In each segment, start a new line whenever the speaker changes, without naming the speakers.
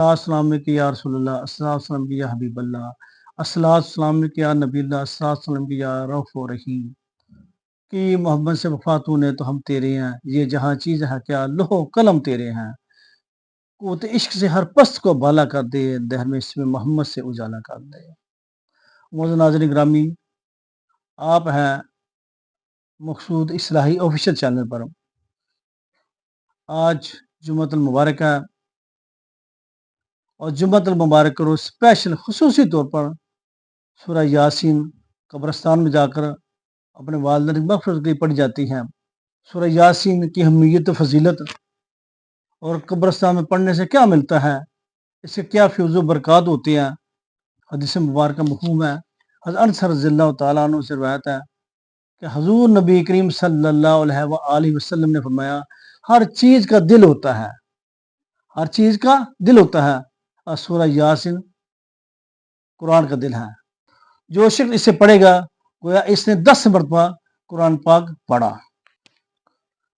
अस्सलाम की या रसूल अल्लाह, अस्सलाम की या हबीब अल्लाह, अस्सलाम की या नबी अल्लाह, अस्सलाम की या रऊफ़ व रहीम। कि मोहम्मद से वफ़ा तूने तो हम तेरे हैं, ये जहाँ चीज़ है क्या लोहो कलम तेरे हैं। क़ुव्वत इश्क से हर पस्त को बाला कर दे, दहर में इसमें मोहम्मद से उजाला कर दे। मोअज़्ज़ज़ नाज़रीन गिरामी, आप हैं मक़सूद इस्लाही ऑफ़िशियल चैनल पर। आज जुम्मतुल मुबारक है और जुम्मतुल मुबारक को रोज़ स्पेशल ख़ुसूसी तौर पर सूरह यासीन कब्रिस्तान में जाकर अपने वालिदैन की मग़फ़िरत के लिए पढ़ी जाती है। सूरह यासीन की अहमियत व फ़ज़ीलत और कब्रिस्तान में पढ़ने से क्या मिलता है, इससे क्या फ़ैज़ व बरक़ात होती हैं, हदीस मुबारक मफ़हूम है। हज़रत अनस रज़ियल्लाहु तआला अन्हु से रिवायत है कि हुज़ूर नबी करीम सल्लल्लाहु अलैहि वसल्लम ने फरमाया, हर चीज़ का दिल होता है, हर चीज़ का दिल होता है और सूरह यासीन कुरान का दिल है। जो शख्स इसे पढ़ेगा गोया इसने 10 मरतबा कुरान पाक पढ़ा।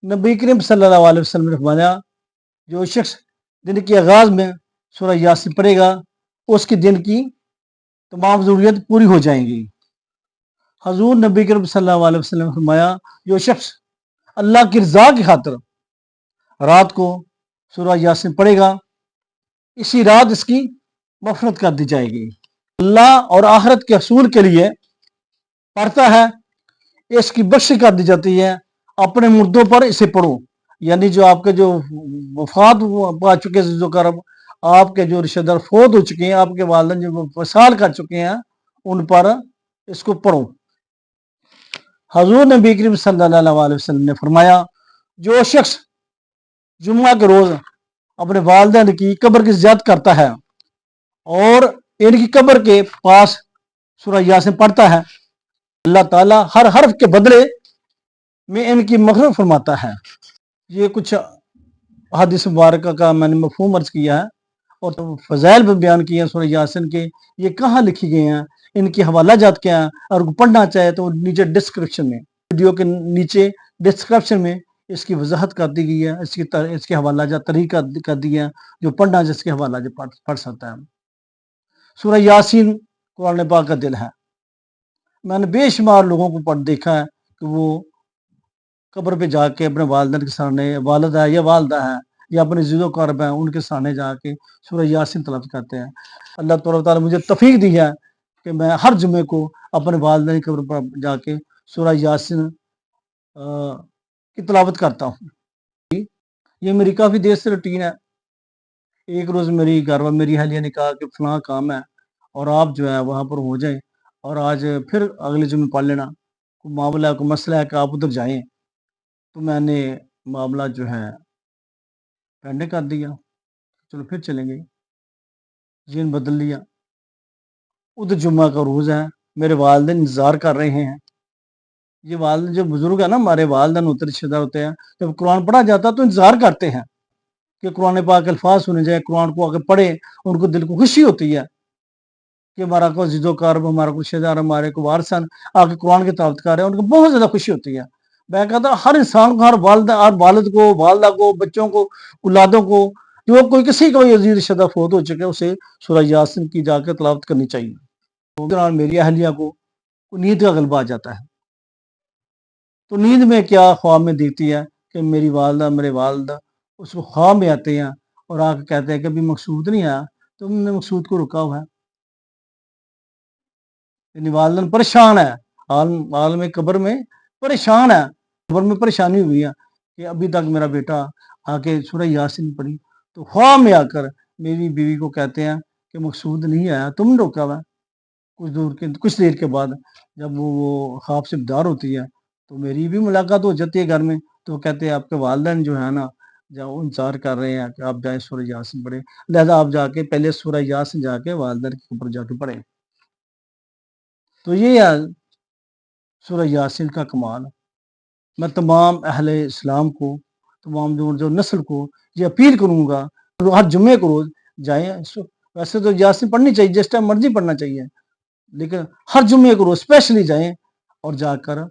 नबी करीम सल्लल्लाहु अलैहि वसल्लम ने फरमाया, जो शख्स दिन के आगाज़ में सूरह यासीन पढ़ेगा उसकी दिन की तमाम ज़रूरियत पूरी हो जाएंगी। हज़ूर नबी करीम सल्लल्लाहु अलैहि वसल्लम ने फरमाया, जो शख्स अल्लाह की रज़ा की खातिर रात को सूरह यासीन पढ़ेगा, इसी रात इसकी मग़फ़िरत कर दी जाएगी। अल्लाह और आखिरत के हसूल के लिए पढ़ता है, इसकी बख्शिश कर दी जाती है। अपने मुर्दों पर इसे पढ़ो, यानी जो आपके जो वफात पा चुके हैं, जो करब आपके जो रिश्तेदार फौत हो चुके हैं, आपके वालिदैन जो वसाल कर चुके हैं, उन पर इसको पढ़ो। हज़ूर नबी करीम सल्लल्लाहु अलैहि वसल्लम ने फरमाया, जो शख्स जुम्मा के रोज़ अपने वालिदैन की कब्र की ज़ियारत करता है और इनकी कब्र के पास सूरह यासीन पढ़ता है, अल्लाह ताला हर हर्फ के बदले में इनकी मग़फ़िरत फरमाता है। ये कुछ हदीस मुबारक का मैंने मफ़हूम अर्ज़ किया है और फ़ज़ाइल भी बयान किए हैं सूरह यासीन के। ये कहाँ लिखी गई हैं, इनकी हवाला जात क्या है, और पढ़ना चाहे तो नीचे डिस्क्रिप्शन में, वीडियो के नीचे डिस्क्रिप्शन में इसकी वजाहत कर दी गई है, इसकी हवाला जात तरीका कर दिया है, जो पढ़ना जिसके हवाला जो पढ़ सकता है। सूरह यासीन कुरान पाक का दिल है। मैंने बेशुमार लोगों को पढ़ देखा है कि वो कब्र पे जाके अपने वालिदैन के सामने, वालिद है या वालदा है या अपने ज़ीज़ो क़रब हैं, उनके सामने जाके सूरह यासीन तिलावत करते हैं। अल्लाह तबारक व तआला मुझे तौफ़ीक दी है कि मैं हर जुम्मे को अपने वालिदैन की कब्र पर जाके सूरह यासीन की तिलावत करता हूँ। ये मेरी काफ़ी देर से रूटीन है। एक रोज़ मेरी घरवाली मेरी अहलिया ने कहा कि फ़लाँ काम है और आप जो है वहाँ पर हो जाएँ और आज फिर अगले जुम्मे पढ़ लेना। कोई मामला है, कोई मसला है कि आप उधर जाएँ। तो मैंने मामला जो है पेंडिंग कर दिया, चलो फिर चलेंगे। ज़हन बदल लिया। उधर जुम्मा का रोज़ है, मेरे वालिदैन इंतज़ार कर रहे हैं। ये वालिदैन जो बुज़ुर्ग है ना, हमारे वालिदैन होते रिश्तेदार होते हैं, जब कुरान पढ़ा जाता है तो इंतज़ार करते हैं कि कुरान पाक के अल्फाज़ सुने जाएँ, कुरान को आगे पढ़ें, उनको दिल को खुशी होती है कि हमारा कोई ज़िद्दो-क़र्ब, हमारा कोई रिश्तेदार, हमारे कोई वारिसन आके कुरान की तिलावत कर रहे हैं, उनको बहुत ज़्यादा खुशी होती है। मैं कहता हूँ हर इंसान को, हर वालिद को, वालिदा को, बच्चों को, औलादों को, जो कोई किसी का भी अज़ीज़ रिश्तेदार फ़ौत हो चुके हैं, उसे सूरह यासीन की जाकर तिलावत करनी चाहिए। तो दौरान मेरी अहलिया को नींद का गलबा आ जाता है। तो नींद में क्या ख्वाब में देखती है कि मेरी वालिदा, मेरे वालिद उसको ख्वाब में आते हैं और आके कहते हैं कि अभी मकसूद नहीं आया, तो हमने मकसूद को रुका हुआ है। यानी वालिदैन परेशान है, आलम कब्र में परेशान है, कब्र में परेशानी हुई है कि अभी तक मेरा बेटा आके सूरह यासीन नहीं पढ़ी। तो ख्वाब में आकर मेरी बीवी को कहते हैं कि मकसूद नहीं आया, तुमने रोका हुआ है। कुछ देर के बाद जब वो ख्वाब से बेदार होती है, तो मेरी भी मुलाकात हो जाती है घर में। तो वो कहते हैं आपके वालिदैन जो है ना, जो इंतज़ार कर रहे हैं कि आप जाएँ सूरह यासीन पढ़ें, लिहाज़ा आप जाके पहले सूरह यासीन जाके वालिदैन के ऊपर जाके पढ़ें। तो ये सूरह यासीन का कमाल। मैं तमाम अहले इस्लाम को, तमाम जो नस्ल को ये अपील करूँगा, तो हर जुम्मे को रोज़ जाएँ। वैसे तो यासीन पढ़नी चाहिए, जिस टाइम मर्ज़ी पढ़ना चाहिए, लेकिन हर जुम्मे को रोज़ स्पेशली जाएँ और जाकर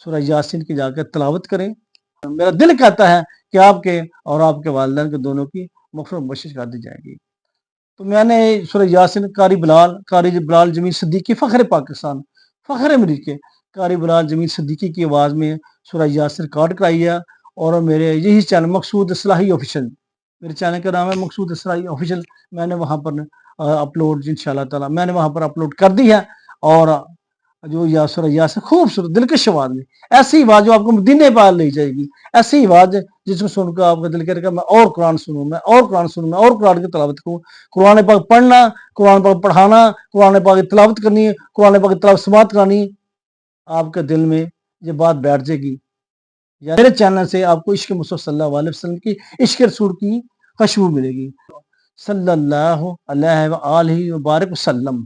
सूरह यासीन की जाकर तिलावत करें। मेरा दिल कहता है कि आपके और आपके वालिदैन के दोनों की मग़फ़िरत बख़्शिश कर दी जाएगी। تو میں نے سورہ یاسین قاری بلال جمیل صدیقی فخر پاکستان فخر امریکہ قاری بلال جمیل صدیقی کی آواز میں سورہ یاسین ریکارڈ کرائی ہے، اور میرے یہی چینل مقصود اصلاحی آفیشل، میرے چینل کا نام ہے مقصود اصلاحی آفیشل، میں نے وہاں پر اپلوڈ انشاءاللہ تعالی میں نے وہاں پر اپلوڈ کر دی ہے۔ اور جو سورہ یاسین خوبصورت دلکش آواز میں، ایسی آواز جو آپ کو مدینے پار لے جائے گی، ایسی آواز جس میں سن کر آپ کا دل کرے گا میں اور قرآن سنوں، میں اور قرآن سنوں، میں اور قرآن کی تلاوت کروں، قرآن پاک پڑھنا، قرآن پاک پڑھانا، قرآن پاک کی تلاوت کرنی ہے، قرآن پاک کی تلاوت سماعت کرانی، آپ کے دل میں یہ بات بیٹھ جائے گی۔ میرے چینل سے آپ کو عشق مصطفیٰ صلی اللہ علیہ وسلم کی، عشق رسول کی خوشبو ملے گی، صلی اللہ علیہ وآلہ وبارک وسلم۔